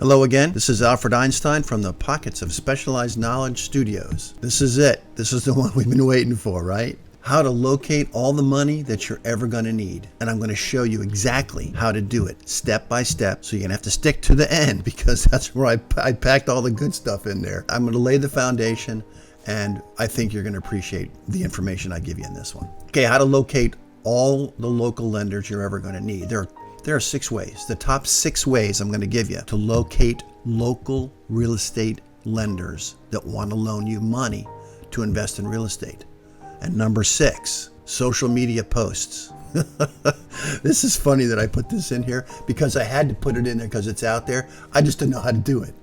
Hello again, this is Alfred Einstein from the Pockets of Specialized Knowledge Studios. This is it. This is the one we've been waiting for, right? How to locate all the money that you're ever going to need. And I'm going to show you exactly how to do it step by step. So you're going to have to stick to the end because that's where I packed all the good stuff in there. I'm going to lay the foundation and I think you're going to appreciate the information I give you in this one. Okay, how to locate all the local lenders you're ever going to need. There are 6 ways. The top 6 ways I'm going to give you to locate local real estate lenders that want to loan you money to invest in real estate. And number 6, social media posts. This is funny that I put this in here because I had to put it in there because it's out there. I just didn't know how to do it.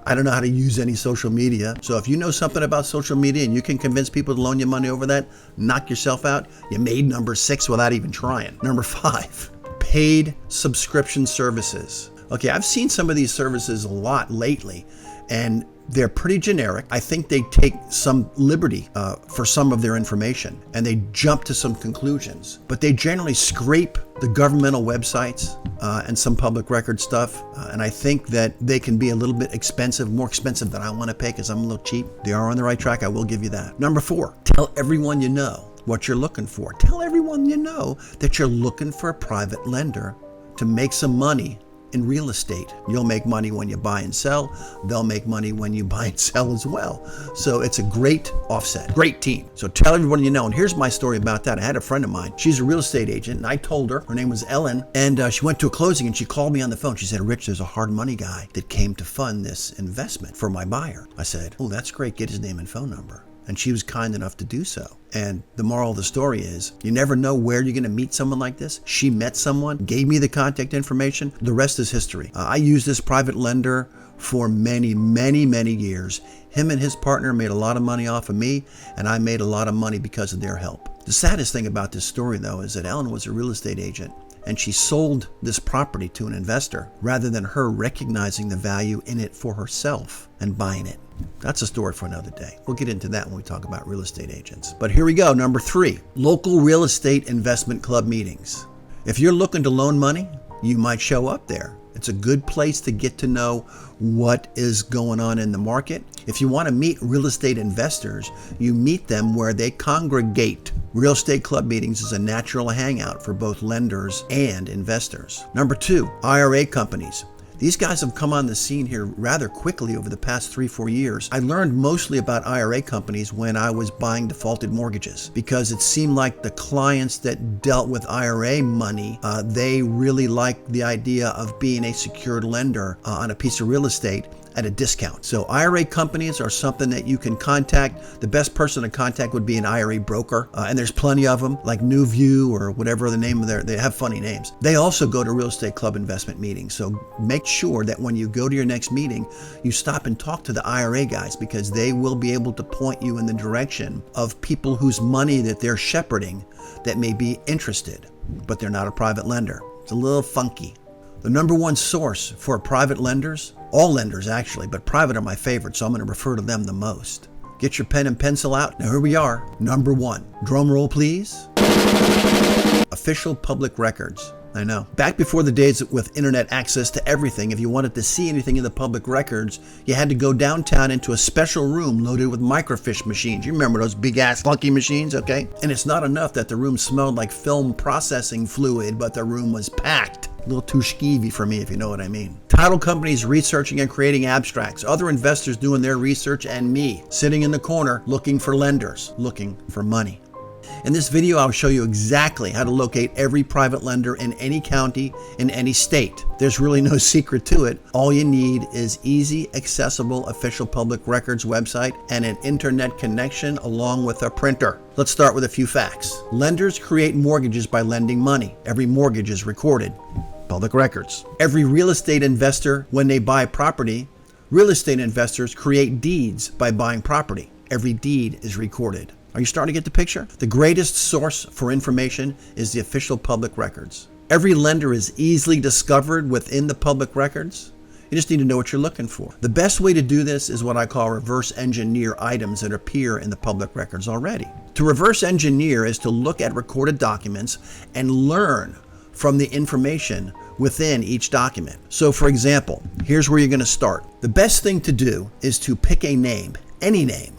I don't know how to use any social media. So if you know something about social media and you can convince people to loan you money over that, knock yourself out. You made number 6 without even trying. Number 5. Paid subscription services. Okay, I've seen some of these services a lot lately, and they're pretty generic. I think they take some liberty for some of their information, and they jump to some conclusions. But they generally scrape the governmental websites and some public record stuff, and I think that they can be a little bit expensive, more expensive than I want to pay because I'm a little cheap. They are on the right track, I will give you that. Number 4, tell everyone you know what you're looking for. Tell everyone you know that you're looking for a private lender to make some money in real estate. You'll make money when you buy and sell. They'll make money when you buy and sell as well. So it's a great offset, great team. So tell everyone you know. And here's my story about that. I had a friend of mine. She's a real estate agent, and I told her name was Ellen, and she went to a closing and she called me on the phone. She said, Rich, there's a hard money guy that came to fund this investment for my buyer. I said, oh, that's great. Get his name and phone number. And she was kind enough to do so. And the moral of the story is, you never know where you're going to meet someone like this. She met someone, gave me the contact information. The rest is history. I used this private lender for many, many, many years. Him and his partner made a lot of money off of me, and I made a lot of money because of their help. The saddest thing about this story, though, is that Ellen was a real estate agent, and she sold this property to an investor rather than her recognizing the value in it for herself and buying it. That's a story for another day. We'll get into that when we talk about real estate agents. But here we go. Number 3, local real estate investment club meetings. If you're looking to loan money, you might show up there. It's a good place to get to know what is going on in the market. If you want to meet real estate investors, you meet them where they congregate. Real estate club meetings is a natural hangout for both lenders and investors. Number 2, IRA companies. These guys have come on the scene here rather quickly over the past 3-4 years. I learned mostly about IRA companies when I was buying defaulted mortgages because it seemed like the clients that dealt with IRA money, they really liked the idea of being a secured lender on a piece of real estate at a discount. So IRA companies are something that you can contact. The best person to contact would be an IRA broker, and there's plenty of them, like New View or whatever the name of they have funny names. They also go to real estate club investment meetings. So make sure that when you go to your next meeting, you stop and talk to the IRA guys because they will be able to point you in the direction of people whose money that they're shepherding that may be interested, but they're not a private lender. It's a little funky. The number 1 source for private lenders, all lenders actually, but private are my favorite, so I'm going to refer to them the most. Get your pen and pencil out. Now here we are. Number 1, drum roll please. Official public records. I know. Back before the days with internet access to everything, if you wanted to see anything in the public records, you had to go downtown into a special room loaded with microfiche machines. You remember those big ass clunky machines, okay? And it's not enough that the room smelled like film processing fluid, but the room was packed. A little too skeevy for me, if you know what I mean. Title companies researching and creating abstracts, other investors doing their research, and me sitting in the corner looking for lenders, looking for money. In this video, I'll show you exactly how to locate every private lender in any county, in any state. There's really no secret to it. All you need is easy, accessible, official public records website and an internet connection along with a printer. Let's start with a few facts. Lenders create mortgages by lending money. Every mortgage is recorded. Public records. Every real estate investor, when they buy property, real estate investors create deeds by buying property. Every deed is recorded. Are you starting to get the picture? The greatest source for information is the official public records. Every lender is easily discovered within the public records. You just need to know what you're looking for. The best way to do this is what I call reverse engineer items that appear in the public records already. To reverse engineer is to look at recorded documents and learn from the information within each document. So for example, here's where you're going to start. The best thing to do is to pick a name, any name,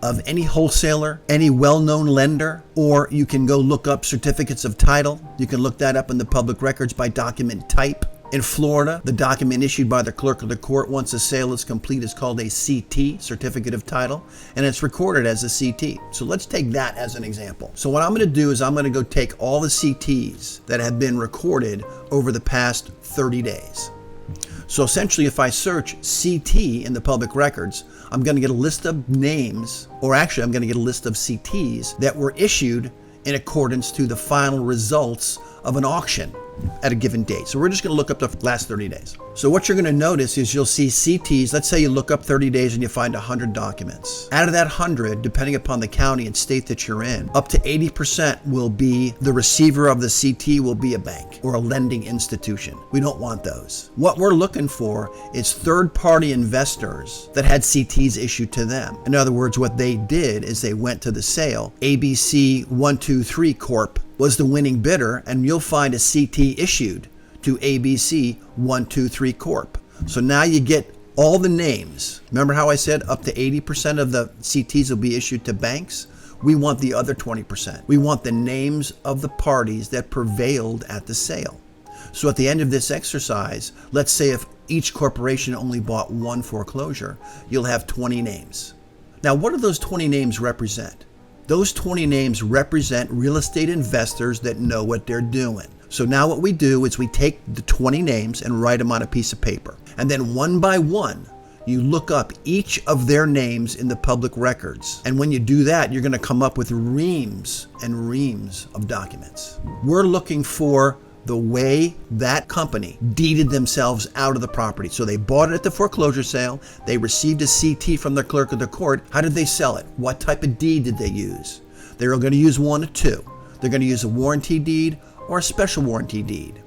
of any wholesaler, any well-known lender, or you can go look up certificates of title. You can look that up in the public records by document type. In Florida, the document issued by the clerk of the court once a sale is complete is called a CT, certificate of title, and it's recorded as a CT. So let's take that as an example. So what I'm going to do is I'm going to go take all the CTs that have been recorded over the past 30 days. So essentially, if I search CT in the public records, I'm going to get a list of names, or actually I'm going to get a list of CTs that were issued in accordance to the final results of an auction at a given date. So we're just going to look up the last 30 days. So what you're going to notice is you'll see CTs. Let's say you look up 30 days and you find 100 documents. Out of that 100, depending upon the county and state that you're in, up to 80% will be the receiver of the CT will be a bank or a lending institution. We don't want those. What we're looking for is third-party investors that had CTs issued to them. In other words, what they did is they went to the sale. ABC 123 Corp was the winning bidder, and you'll find a CT issued to ABC 123 Corp. So now you get all the names. Remember how I said up to 80% of the CTs will be issued to banks? We want the other 20%. We want the names of the parties that prevailed at the sale. So at the end of this exercise, let's say if each corporation only bought one foreclosure, you'll have 20 names. Now, what do those 20 names represent? Those 20 names represent real estate investors that know what they're doing. So now what we do is we take the 20 names and write them on a piece of paper. And then one by one, you look up each of their names in the public records. And when you do that, you're going to come up with reams and reams of documents. We're looking for the way that company deeded themselves out of the property. So they bought it at the foreclosure sale. They received a CT from the clerk of the court. How did they sell it? What type of deed did they use? They were going to use one of two. They're going to use a warranty deed or a special warranty deed.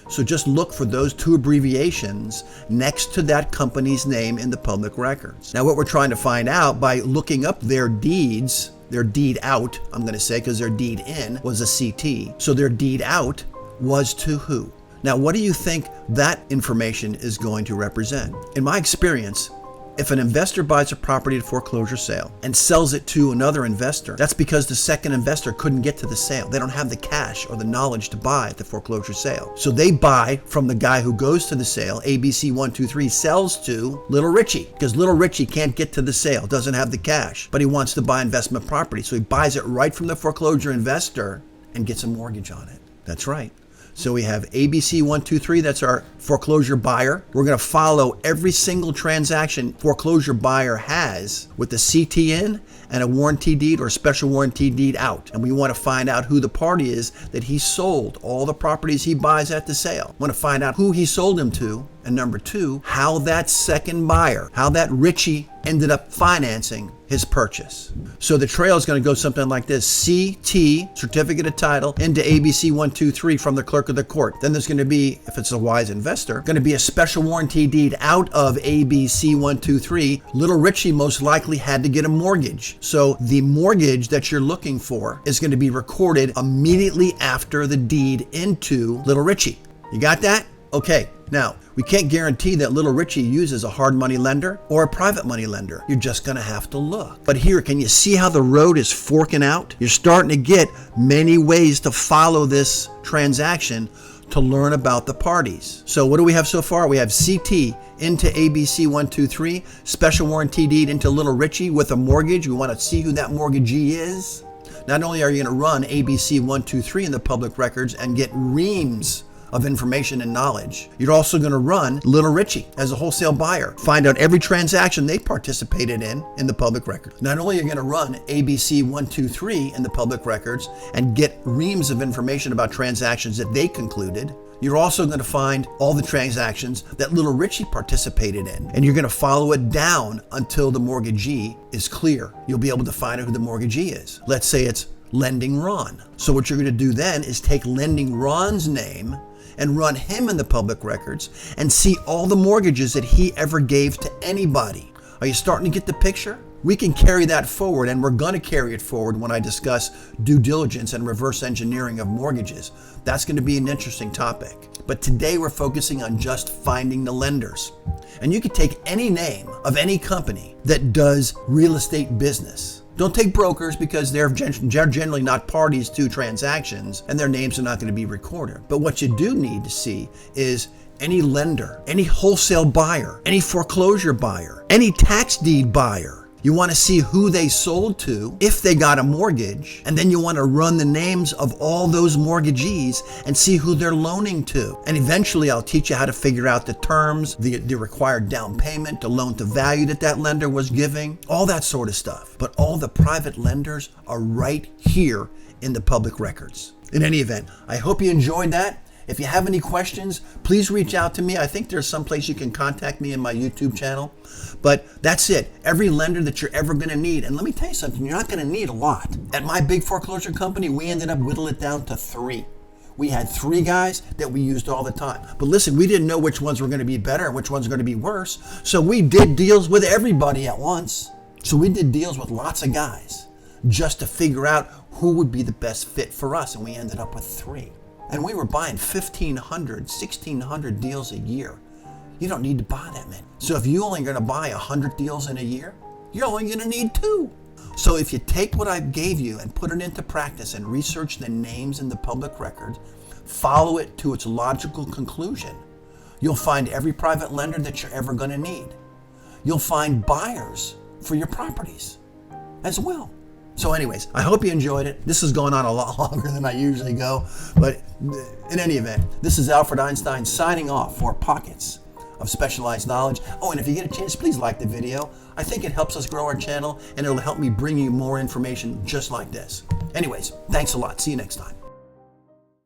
So just look for those two abbreviations next to that company's name in the public records. Now, what we're trying to find out by looking up their deeds, their deed out, I'm going to say, because their deed in was a CT. So their deed out was to who? Now, what do you think that information is going to represent? In my experience, if an investor buys a property at foreclosure sale and sells it to another investor, that's because the second investor couldn't get to the sale. They don't have the cash or the knowledge to buy at the foreclosure sale. So they buy from the guy who goes to the sale. ABC 123 sells to Little Richie because Little Richie can't get to the sale, doesn't have the cash, but he wants to buy investment property. So he buys it right from the foreclosure investor and gets a mortgage on it. That's right. So we have ABC 123, that's our foreclosure buyer. We're going to follow every single transaction foreclosure buyer has with the CT in and a warranty deed or special warranty deed out. And we want to find out who the party is that he sold all the properties he buys at the sale. We want to find out who he sold them to. And number two, how that second buyer, how that Richie ended up financing his purchase. So the trail is going to go something like this: CT, certificate of title, into ABC 123 from the clerk of the court. Then there's going to be, if it's a wise investor, going to be a special warranty deed out of ABC 123. Little Richie most likely had to get a mortgage. So the mortgage that you're looking for is going to be recorded immediately after the deed into Little Richie. You got that? Okay. Now, we can't guarantee that Little Richie uses a hard money lender or a private money lender. You're just going to have to look. But here, can you see how the road is forking out? You're starting to get many ways to follow this transaction to learn about the parties. So what do we have so far? We have CT into ABC 123, special warranty deed into Little Richie with a mortgage. We want to see who that mortgagee is. Not only are you going to run ABC 123 in the public records and get reams of information and knowledge, you're also going to run Little Richie as a wholesale buyer. Find out every transaction they participated in the public record. Not only are you going to run ABC 123 in the public records and get reams of information about transactions that they concluded, you're also going to find all the transactions that Little Richie participated in. And you're going to follow it down until the mortgagee is clear. You'll be able to find out who the mortgagee is. Let's say it's Lending Ron. So what you're going to do then is take Lending Ron's name and run him in the public records and see all the mortgages that he ever gave to anybody. Are you starting to get the picture? We can carry that forward, and we're going to carry it forward when I discuss due diligence and reverse engineering of mortgages. That's going to be an interesting topic. But today we're focusing on just finding the lenders. And you could take any name of any company that does real estate business. Don't take brokers because they're generally not parties to transactions and their names are not going to be recorded. But what you do need to see is any lender, any wholesale buyer, any foreclosure buyer, any tax deed buyer. You want to see who they sold to, if they got a mortgage, and then you want to run the names of all those mortgagees and see who they're loaning to. And eventually I'll teach you how to figure out the terms, the required down payment, the loan to value that lender was giving, all that sort of stuff. But all the private lenders are right here in the public records. In any event, I hope you enjoyed that. If you have any questions, please reach out to me. I think there's some place you can contact me in my YouTube channel. But that's it. Every lender that you're ever going to need. And let me tell you something, you're not going to need a lot. At my big foreclosure company, we ended up whittling it down to 3. We had 3 guys that we used all the time. But listen, we didn't know which ones were going to be better and which ones were going to be worse. So we did deals with everybody at once. So we did deals with lots of guys just to figure out who would be the best fit for us. And we ended up with 3. And we were buying 1,500, 1,600 deals a year. You don't need to buy that many. So if you're only going to buy 100 deals in a year, you're only going to need 2. So if you take what I gave you and put it into practice and research the names in the public record, follow it to its logical conclusion, you'll find every private lender that you're ever going to need. You'll find buyers for your properties as well. So anyways, I hope you enjoyed it. This is going on a lot longer than I usually go. But in any event, this is Alfred Einstein signing off for Pockets of Specialized Knowledge. Oh, and if you get a chance, please like the video. I think it helps us grow our channel and it'll help me bring you more information just like this. Anyways, thanks a lot. See you next time.